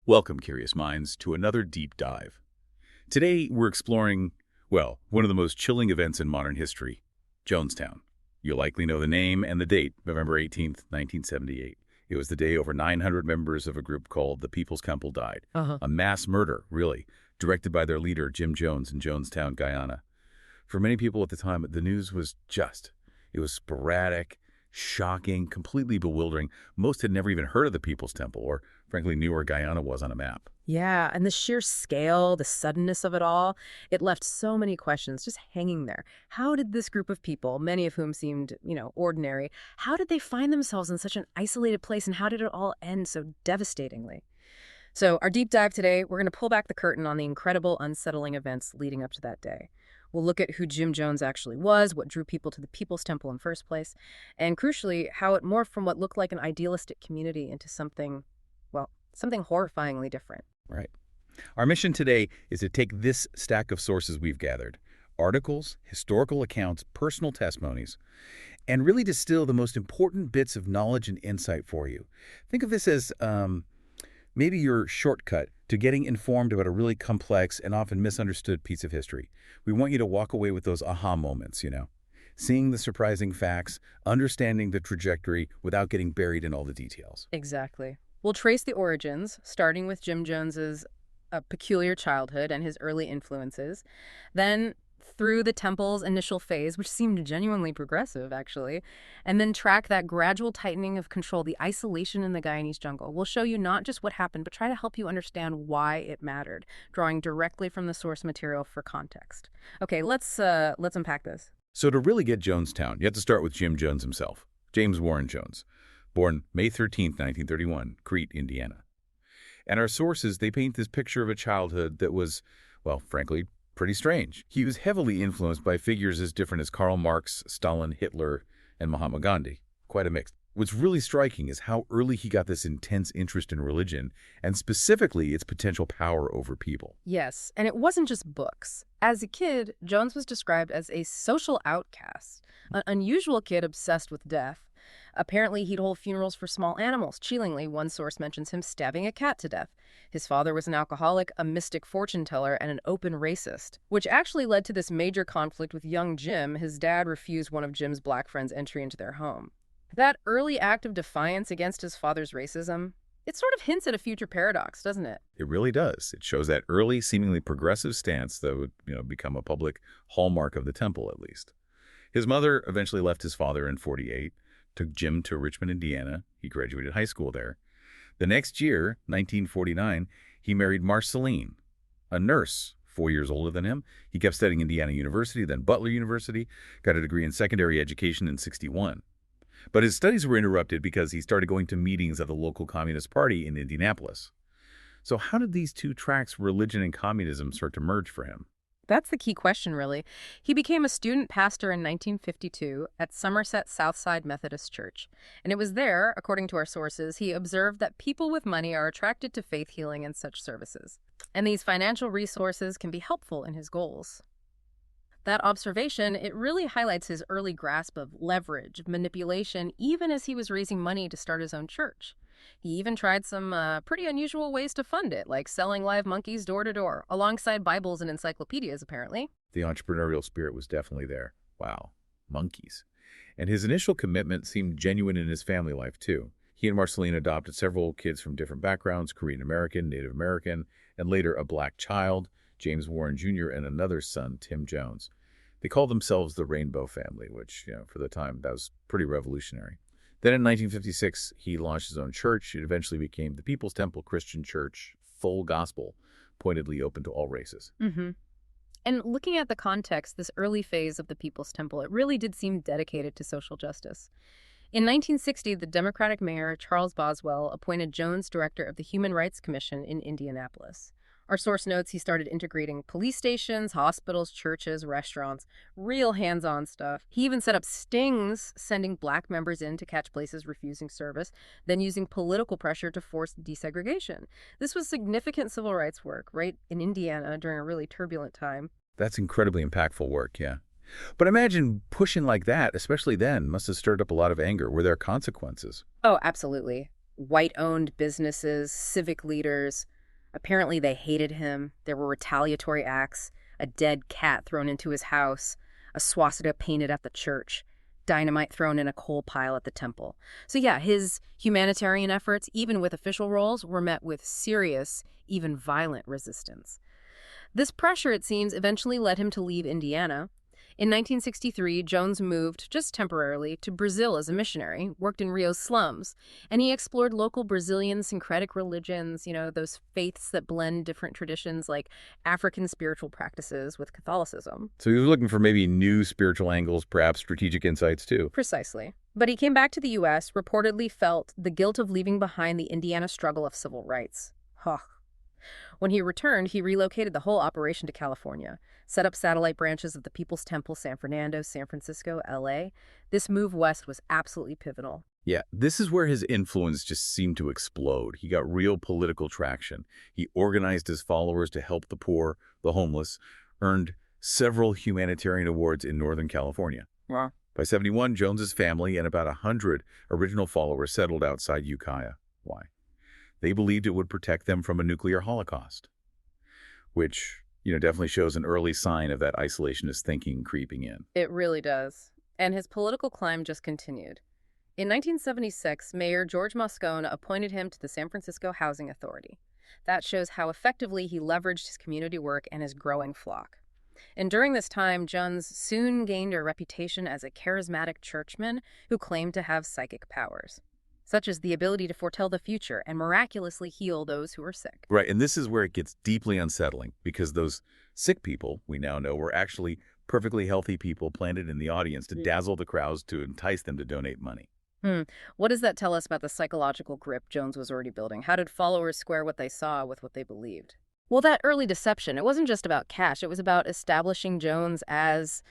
Welcome, curious minds, to another deep dive. Today, we're exploring, well, one of the most chilling events in modern history, Jonestown. You'll likely know the name and the date, November 18th, 1978. It was the day over 900 members of a group called the People's Temple died. A mass murder, really, directed by their leader, Jim Jones, in Jonestown, Guyana. For many people at the time, the news was it was sporadic, shocking, completely bewildering. Most had never even heard of the People's Temple or, frankly, knew where Guyana was on a map. Yeah, and the sheer scale, the suddenness of it all, it left so many questions just hanging there. How did this group of people, many of whom seemed, ordinary, how did they find themselves in such an isolated place, and how did it all end so devastatingly? So our deep dive today, we're going to pull back the curtain on the incredible, unsettling events leading up to that day. We'll look at who Jim Jones actually was, what drew people to the People's Temple in the first place, and crucially, how it morphed from what looked like an idealistic community into something horrifyingly different. Right. Our mission today is to take this stack of sources we've gathered, articles, historical accounts, personal testimonies, and really distill the most important bits of knowledge and insight for you. Think of this as maybe your shortcut to getting informed about a really complex and often misunderstood piece of history. We want you to walk away with those aha moments, seeing the surprising facts, understanding the trajectory without getting buried in all the details. Exactly. We'll trace the origins, starting with Jim Jones's peculiar childhood and his early influences, then through the temple's initial phase, which seemed genuinely progressive, actually, and then track that gradual tightening of control, the isolation in the Guyanese jungle. We'll show you not just what happened, but try to help you understand why it mattered, drawing directly from the source material for context. Okay, let's unpack this. So to really get Jonestown, you have to start with Jim Jones himself, James Warren Jones, born May 13th, 1931, Crete, Indiana. And our sources, they paint this picture of a childhood that was, well, frankly, pretty strange. He was heavily influenced by figures as different as Karl Marx, Stalin, Hitler, and Mahatma Gandhi. Quite a mix. What's really striking is how early he got this intense interest in religion, and specifically its potential power over people. Yes, and it wasn't just books. As a kid, Jones was described as a social outcast, an unusual kid obsessed with death. Apparently, he'd hold funerals for small animals. Chillingly, one source mentions him stabbing a cat to death. His father was an alcoholic, a mystic fortune teller, and an open racist, which actually led to this major conflict with young Jim. His dad refused one of Jim's black friends' entry into their home. That early act of defiance against his father's racism, it sort of hints at a future paradox, doesn't it? It really does. It shows that early, seemingly progressive stance that would, become a public hallmark of the temple, at least. His mother eventually left his father in '48, took Jim to Richmond, Indiana. He graduated high school there. The next year, 1949, he married Marceline, a nurse 4 years older than him. He kept studying Indiana University, then Butler University, got a degree in secondary education in '61. But his studies were interrupted because he started going to meetings of the local Communist Party in Indianapolis. So how did these two tracks, religion and communism, start to merge for him? That's the key question, really. He became a student pastor in 1952 at Somerset Southside Methodist Church. And it was there, according to our sources, he observed that people with money are attracted to faith healing and such services. And these financial resources can be helpful in his goals. That observation, it really highlights his early grasp of leverage, manipulation, even as he was raising money to start his own church. He even tried some pretty unusual ways to fund it, like selling live monkeys door to door, alongside Bibles and encyclopedias, apparently. The entrepreneurial spirit was definitely there. Wow, monkeys. And his initial commitment seemed genuine in his family life, too. He and Marceline adopted several kids from different backgrounds, Korean American, Native American, and later a black child, James Warren Jr., and another son, Tim Jones. They called themselves the Rainbow Family, which, for the time, that was pretty revolutionary. Then in 1956, he launched his own church. It eventually became the People's Temple Christian Church, full gospel, pointedly open to all races. And looking at the context, this early phase of the People's Temple, it really did seem dedicated to social justice. In 1960, the Democratic mayor, Charles Boswell, appointed Jones director of the Human Rights Commission in Indianapolis. Our source notes he started integrating police stations, hospitals, churches, restaurants, real hands-on stuff. He even set up stings, sending black members in to catch places refusing service, then using political pressure to force desegregation. This was significant civil rights work, right, in Indiana during a really turbulent time. That's incredibly impactful work, yeah. But imagine pushing like that, especially then, must have stirred up a lot of anger. Were there consequences? Oh, absolutely. white-owned businesses, civic leaders. Apparently they hated him. There were retaliatory acts, a dead cat thrown into his house, a swastika painted at the church, dynamite thrown in a coal pile at the temple. So yeah, his humanitarian efforts, even with official roles, were met with serious, even violent resistance. This pressure, it seems, eventually led him to leave Indiana. In 1963, Jones moved, just temporarily, to Brazil as a missionary, worked in Rio's slums, and he explored local Brazilian syncretic religions, those faiths that blend different traditions like African spiritual practices with Catholicism. So he was looking for maybe new spiritual angles, perhaps strategic insights too. Precisely. But he came back to the U.S., reportedly felt the guilt of leaving behind the Indiana struggle of civil rights. Huh. When he returned, he relocated the whole operation to California, set up satellite branches of the People's Temple, San Fernando, San Francisco, L.A. This move west was absolutely pivotal. Yeah, this is where his influence just seemed to explode. He got real political traction. He organized his followers to help the poor, the homeless, earned several humanitarian awards in Northern California. Wow. By 71, Jones's family and about 100 original followers settled outside Ukiah. Why? They believed it would protect them from a nuclear holocaust, which, definitely shows an early sign of that isolationist thinking creeping in. It really does. And his political climb just continued. In 1976, Mayor George Moscone appointed him to the San Francisco Housing Authority. That shows how effectively he leveraged his community work and his growing flock. And during this time, Jones soon gained a reputation as a charismatic churchman who claimed to have psychic powers, such as the ability to foretell the future and miraculously heal those who are sick. Right, and this is where it gets deeply unsettling, because those sick people, we now know, were actually perfectly healthy people planted in the audience to dazzle the crowds, to entice them to donate money. What does that tell us about the psychological grip Jones was already building? How did followers square what they saw with what they believed? Well, that early deception, it wasn't just about cash. It was about establishing Jones as,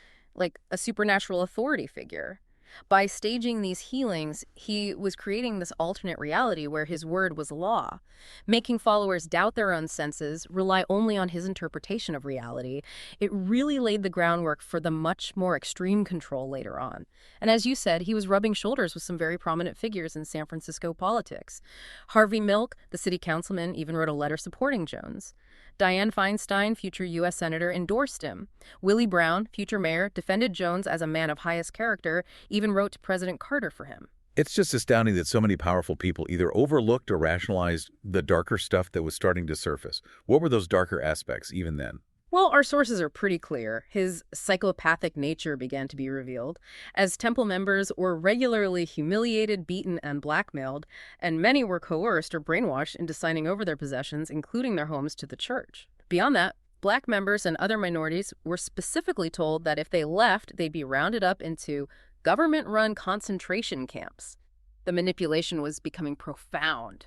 a supernatural authority figure. By staging these healings, he was creating this alternate reality where his word was law, making followers doubt their own senses, rely only on his interpretation of reality. It really laid the groundwork for the much more extreme control later on. And as you said, he was rubbing shoulders with some very prominent figures in San Francisco politics. Harvey Milk, the city councilman, even wrote a letter supporting Jones. Dianne Feinstein, future U.S. Senator, endorsed him. Willie Brown, future mayor, defended Jones as a man of highest character, even wrote to President Carter for him. It's just astounding that so many powerful people either overlooked or rationalized the darker stuff that was starting to surface. What were those darker aspects even then? Well, our sources are pretty clear. His psychopathic nature began to be revealed, as temple members were regularly humiliated, beaten, and blackmailed, and many were coerced or brainwashed into signing over their possessions, including their homes, to the church. Beyond that, Black members and other minorities were specifically told that if they left, they'd be rounded up into government-run concentration camps. The manipulation was becoming profound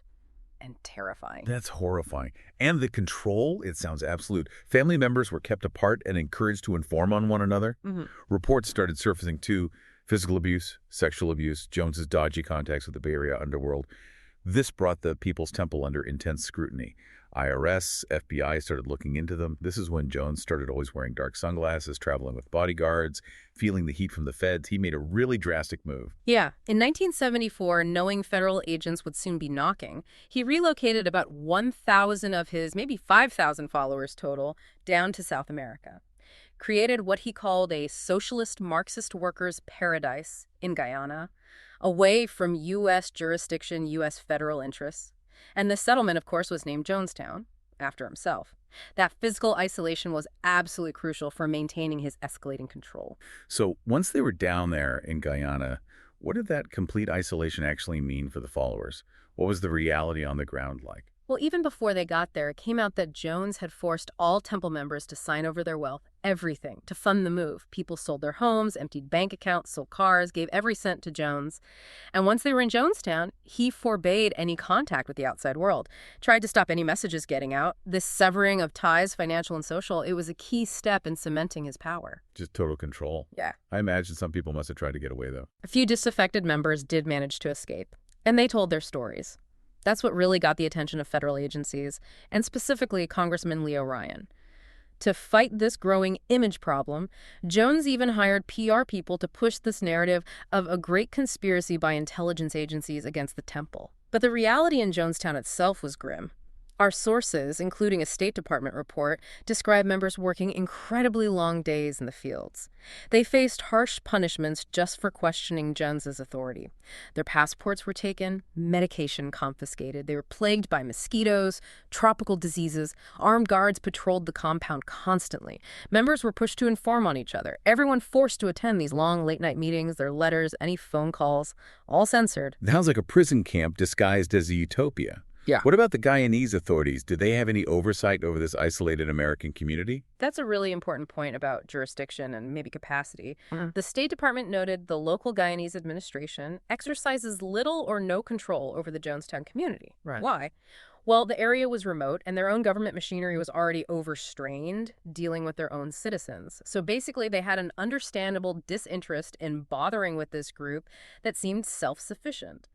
and terrifying. That's horrifying. And the control, it sounds absolute. Family members were kept apart and encouraged to inform on one another. Reports started surfacing too. Physical abuse, sexual abuse, Jones's dodgy contacts with the Bay Area underworld. This brought the People's Temple under intense scrutiny. IRS, FBI started looking into them. This is when Jones started always wearing dark sunglasses, traveling with bodyguards, feeling the heat from the feds. He made a really drastic move. Yeah. In 1974, knowing federal agents would soon be knocking, he relocated about 1,000 of his maybe 5,000 followers total down to South America. Created what he called a socialist Marxist workers' paradise in Guyana, away from U.S. jurisdiction, U.S. federal interests. And this settlement, of course, was named Jonestown, after himself. That physical isolation was absolutely crucial for maintaining his escalating control. So once they were down there in Guyana, what did that complete isolation actually mean for the followers? What was the reality on the ground like? Well, even before they got there, it came out that Jones had forced all temple members to sign over their wealth, everything, to fund the move. People sold their homes, emptied bank accounts, sold cars, gave every cent to Jones. And once they were in Jonestown, he forbade any contact with the outside world, tried to stop any messages getting out. This severing of ties, financial and social, it was a key step in cementing his power. Just total control. Yeah. I imagine some people must have tried to get away, though. A few disaffected members did manage to escape, and they told their stories. That's what really got the attention of federal agencies, and specifically Congressman Leo Ryan. To fight this growing image problem, Jones even hired PR people to push this narrative of a great conspiracy by intelligence agencies against the temple. But the reality in Jonestown itself was grim. Our sources, including a State Department report, describe members working incredibly long days in the fields. They faced harsh punishments just for questioning Jones's authority. Their passports were taken, medication confiscated. They were plagued by mosquitoes, tropical diseases. Armed guards patrolled the compound constantly. Members were pushed to inform on each other. Everyone forced to attend these long late-night meetings, their letters, any phone calls, all censored. Sounds like a prison camp disguised as a utopia. Yeah. What about the Guyanese authorities? Did they have any oversight over this isolated American community? That's a really important point about jurisdiction and maybe capacity. Mhm. The State Department noted the local Guyanese administration exercises little or no control over the Jonestown community. Right. Why? Well, the area was remote and their own government machinery was already overstrained dealing with their own citizens. So basically, they had an understandable disinterest in bothering with this group that seemed self-sufficient.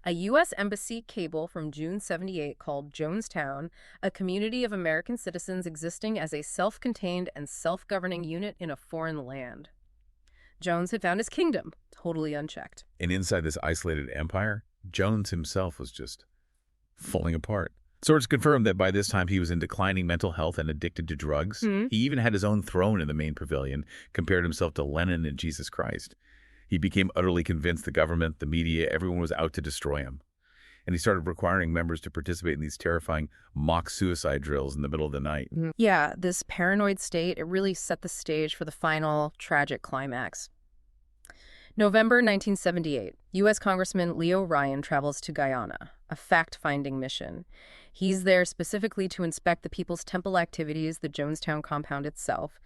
A U.S. Embassy cable from June 78 called Jonestown, a community of American citizens existing as a self-contained and self-governing unit in a foreign land. Jones had found his kingdom, totally unchecked. And inside this isolated empire, Jones himself was just falling apart. Sources confirmed that by this time he was in declining mental health and addicted to drugs. Hmm. He even had his own throne in the main pavilion, compared himself to Lenin and Jesus Christ. He became utterly convinced the government, the media, everyone was out to destroy him. And he started requiring members to participate in these terrifying mock suicide drills in the middle of the night. Yeah, this paranoid state, it really set the stage for the final tragic climax. November 1978, U.S. Congressman Leo Ryan travels to Guyana, a fact-finding mission. He's there specifically to inspect the People's Temple activities, the Jonestown compound itself,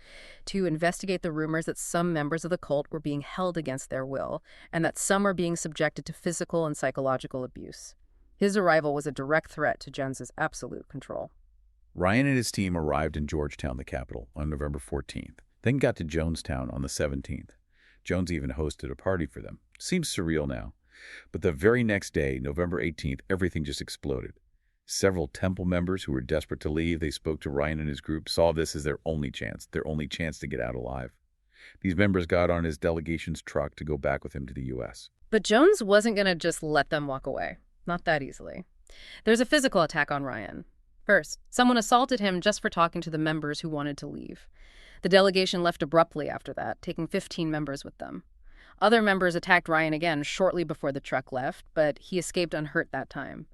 to investigate the rumors that some members of the cult were being held against their will, and that some are being subjected to physical and psychological abuse. His arrival was a direct threat to Jones's absolute control. Ryan and his team arrived in Georgetown, the capital, on November 14th, then got to Jonestown on the 17th. Jones even hosted a party for them. Seems surreal now. But the very next day, November 18th, everything just exploded. Several temple members who were desperate to leave, they spoke to Ryan and his group, saw this as their only chance to get out alive. These members got on his delegation's truck to go back with him to the U.S. But Jones wasn't going to just let them walk away. Not that easily. There's a physical attack on Ryan. First, someone assaulted him just for talking to the members who wanted to leave. The delegation left abruptly after that, taking 15 members with them. Other members attacked Ryan again shortly before the truck left, but he escaped unhurt that time.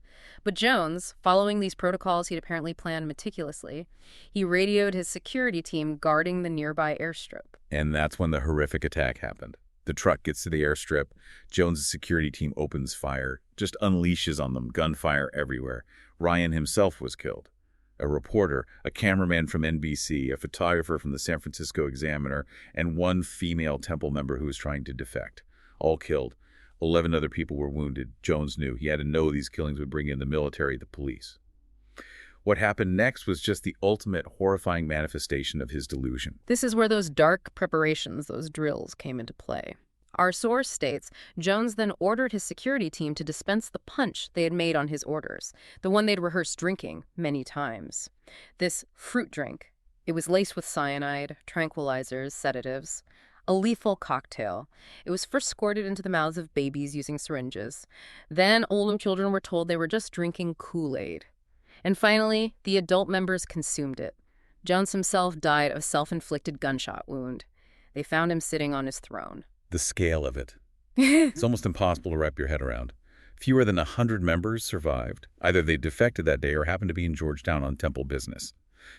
But Jones, following these protocols he'd apparently planned meticulously, he radioed his security team guarding the nearby airstrip. And that's when the horrific attack happened. The truck gets to the airstrip. Jones' security team opens fire, just unleashes on them, gunfire everywhere. Ryan himself was killed. A reporter, a cameraman from NBC, a photographer from the San Francisco Examiner, and one female temple member who was trying to defect. All killed. 11 other people were wounded. Jones knew. He had to know these killings would bring in the military, the police. What happened next was just the ultimate horrifying manifestation of his delusion. This is where those dark preparations, those drills, came into play. Our source states Jones then ordered his security team to dispense the punch they had made on his orders, the one they'd rehearsed drinking many times. This fruit drink, it was laced with cyanide, tranquilizers, sedatives, a lethal cocktail. It was first squirted into the mouths of babies using syringes. Then older children were told they were just drinking Kool-Aid. And finally, the adult members consumed it. Jones himself died of self-inflicted gunshot wound. They found him sitting on his throne. The scale of it. It's almost impossible to wrap your head around. Fewer than 100 members survived. Either they defected that day or happened to be in Georgetown on temple business.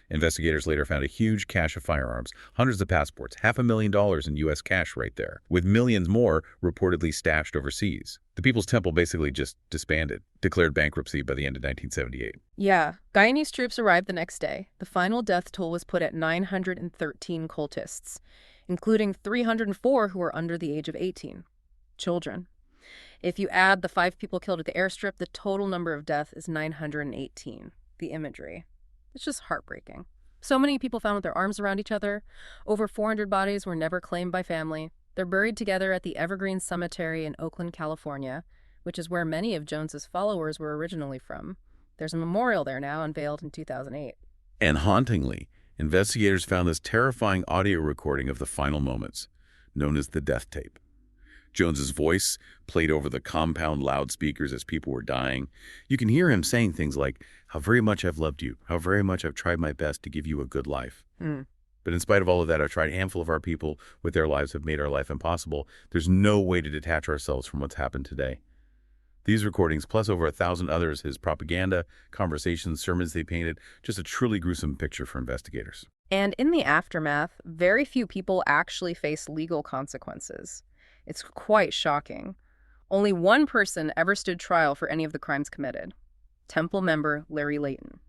Investigators later found a huge cache of firearms, hundreds of passports, $500,000 in U.S. cash right there, with millions more reportedly stashed overseas. The People's Temple basically just disbanded, declared bankruptcy by the end of 1978. Yeah, Guyanese troops arrived the next day. The final death toll was put at 913 cultists, including 304 who were under the age of 18, children. If you add the 5 people killed at the airstrip, the total number of deaths is 918. The imagery. It's just heartbreaking. So many people found with their arms around each other. Over 400 bodies were never claimed by family. They're buried together at the Evergreen Cemetery in Oakland, California, which is where many of Jones's followers were originally from. There's a memorial there now, unveiled in 2008. And hauntingly, investigators found this terrifying audio recording of the final moments, known as the death tape. Jones's voice played over the compound loudspeakers as people were dying. You can hear him saying things like, "How very much I've loved you, how very much I've tried my best to give you a good life." Hmm. But in spite of all of that, I've tried a handful of our people with their lives have made our life impossible. There's no way to detach ourselves from what's happened today. These recordings, plus over 1,000 others, his propaganda, conversations, sermons they painted, just a truly gruesome picture for investigators. And in the aftermath, very few people actually face legal consequences. It's quite shocking. Only one person ever stood trial for any of the crimes committed. Temple member Larry Layton,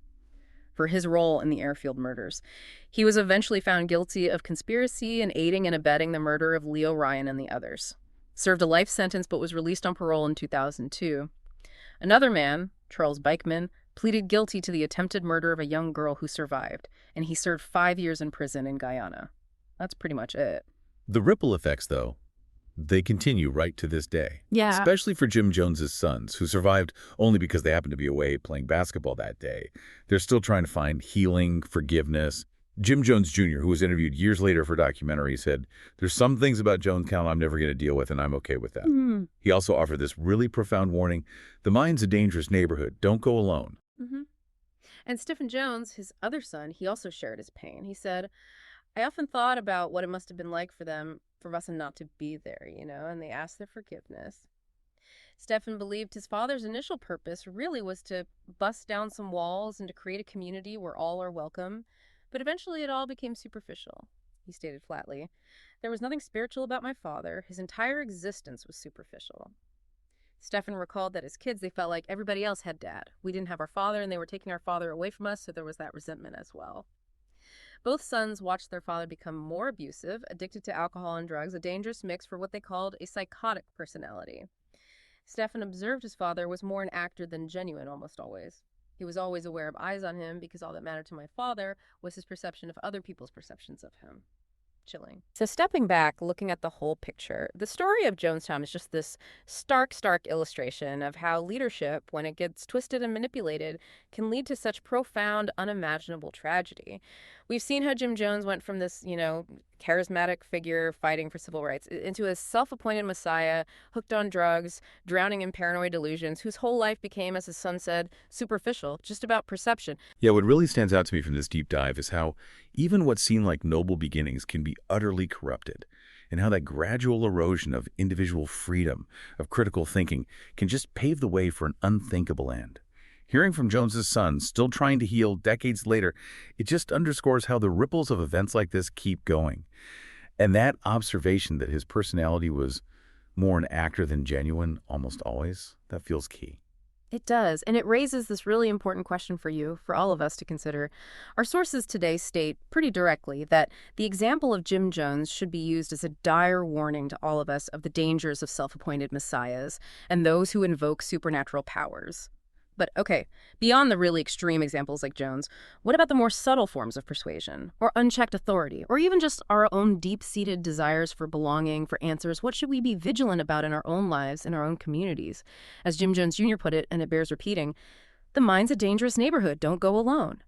for his role in the airfield murders. He was eventually found guilty of conspiracy and aiding and abetting the murder of Leo Ryan and the others. Served a life sentence but was released on parole in 2002. Another man, Charles Bikeman, pleaded guilty to the attempted murder of a young girl who survived, and he served 5 years in prison in Guyana. That's pretty much it. The ripple effects, though, they continue right to this day. Yeah. Especially for Jim Jones's sons, who survived only because they happened to be away playing basketball that day. They're still trying to find healing, forgiveness. Jim Jones Jr., who was interviewed years later for a documentary, said, "There's some things about Jonestown I'm never going to deal with, and I'm okay with that." Mm-hmm. He also offered this really profound warning: the mine's a dangerous neighborhood. Don't go alone. Mm-hmm. And Stephen Jones, his other son, he also shared his pain. He said, "I often thought about what it must have been like for them, for us not to be there, and they asked their forgiveness." Stephen believed his father's initial purpose really was to bust down some walls and to create a community where all are welcome. But eventually it all became superficial. He stated flatly, "There was nothing spiritual about my father. His entire existence was superficial." Stephen recalled that as kids, they felt like everybody else had dad. We didn't have our father, and they were taking our father away from us, so there was that resentment as well. Both sons watched their father become more abusive, addicted to alcohol and drugs, a dangerous mix for what they called a psychotic personality. Stephen observed his father was more an actor than genuine almost always. He was always aware of eyes on him because all that mattered to my father was his perception of other people's perceptions of him. Chilling. So stepping back, looking at the whole picture, the story of Jonestown is just this stark illustration of how leadership, when it gets twisted and manipulated, can lead to such profound, unimaginable tragedy. We've seen how Jim Jones went from this, charismatic figure fighting for civil rights into a self-appointed messiah, hooked on drugs, drowning in paranoid delusions, whose whole life became, as his son said, superficial, just about perception. Yeah, what really stands out to me from this deep dive is how even what seem like noble beginnings can be utterly corrupted, and how that gradual erosion of individual freedom, of critical thinking, can just pave the way for an unthinkable end. Hearing from Jones's son, still trying to heal decades later, it just underscores how the ripples of events like this keep going. And that observation that his personality was more an actor than genuine almost always, that feels key. It does, and it raises this really important question for you, for all of us to consider. Our sources today state pretty directly that the example of Jim Jones should be used as a dire warning to all of us of the dangers of self-appointed messiahs and those who invoke supernatural powers. But okay, beyond the really extreme examples like Jones, what about the more subtle forms of persuasion, or unchecked authority, or even just our own deep-seated desires for belonging, for answers? What should we be vigilant about in our own lives, in our own communities? As Jim Jones Jr. put it, and it bears repeating, "The mine's a dangerous neighborhood. Don't go alone."